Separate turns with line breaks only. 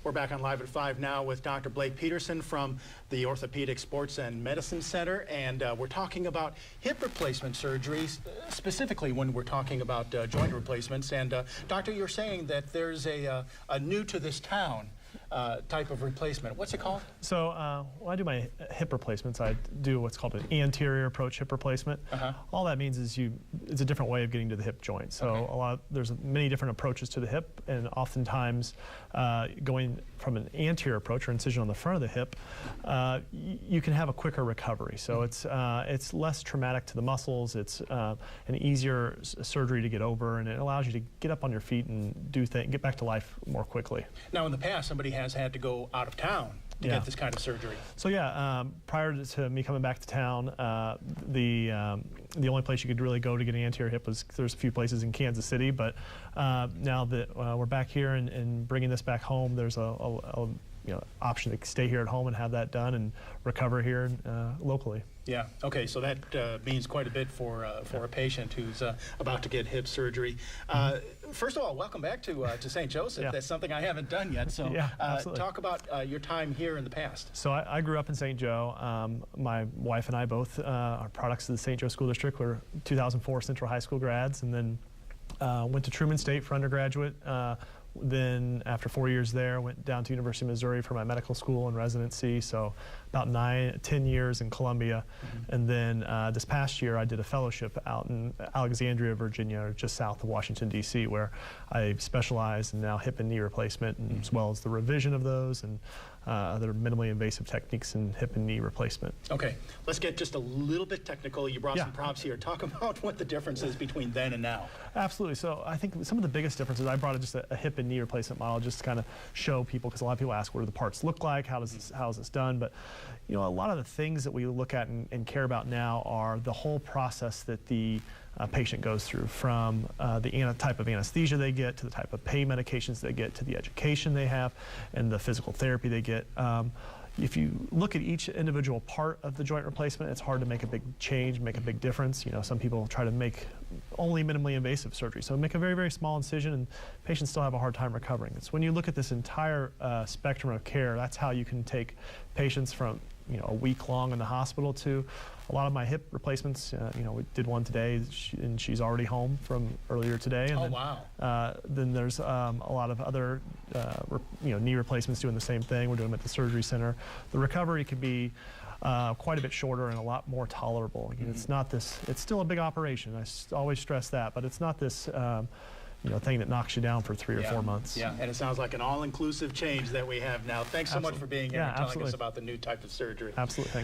We're back on Live at 5 now with Dr. Blake Peterson from the Orthopedic Sports and Medicine Center, and we're talking about hip replacement surgeries, specifically when we're talking about joint replacements. And Doctor, you're saying that there's a new to this town type of replacement. What's it called?
So when I do my hip replacements, I do what's called an anterior approach hip replacement. All that means is it's a different way of getting to the hip joint. So there's many different approaches to the hip, and oftentimes going from an anterior approach or incision on the front of the hip, you can have a quicker recovery. So it's less traumatic to the muscles. It's an easier surgery to get over, and it allows you to get up on your feet and get back to life more quickly.
Now, in the past, somebody has had to go out of town to get this kind of surgery.
So prior to me coming back to town, the only place you could really go to get an anterior hip was, there's a few places in Kansas City, but now that we're back here and bringing this back home, there's a option to stay here at home and have that done and recover here locally.
Yeah. Okay. So that means quite a bit for a patient who's about to get hip surgery. First of all, welcome back to St. Joseph. That's something I haven't done yet. So talk about your time here in the past.
So I grew up in St. Joe. My wife and I both are products of the St. Joe School District. We're 2004 Central High School grads, and then went to Truman State for undergraduate. Then after 4 years there, went down to University of Missouri for my medical school and residency, so about 10 years in Columbia. And then this past year I did a fellowship out in Alexandria, Virginia, just south of Washington, D.C., where I specialize in now hip and knee replacement, and as well as the revision of those and other minimally invasive techniques in hip and knee replacement. Okay,
let's get just a little bit technical. You brought some props here. Talk about what the difference is between then and now.
Absolutely. So I think some of the biggest differences, I brought just a hip and knee replacement model just to kind of show people, because a lot of people ask what do the parts look like, how is this done, but a lot of the things that we look at and care about now are the whole process that the patient goes through, from the type of anesthesia they get, to the type of pain medications they get, to the education they have, and the physical therapy they get. If you look at each individual part of the joint replacement, it's hard to make a big change, make a big difference. Some people try to make only minimally invasive surgery, so make a very, very small incision, and patients still have a hard time recovering. It's when you look at this entire spectrum of care, that's how you can take patients from a week long in the hospital to a lot of my hip replacements. We did one today, and she's already home from earlier today. And then there's a lot of other knee replacements doing the same thing. We're doing them at the surgery center. The recovery can be quite a bit shorter and a lot more tolerable. It's not this. It's still a big operation. I always stress that, but it's not this. Thing that knocks you down for 3 or 4 months.
Yeah, and it sounds like an all-inclusive change that we have now. Thanks so much for being here and telling us about the new type of surgery.
Absolutely.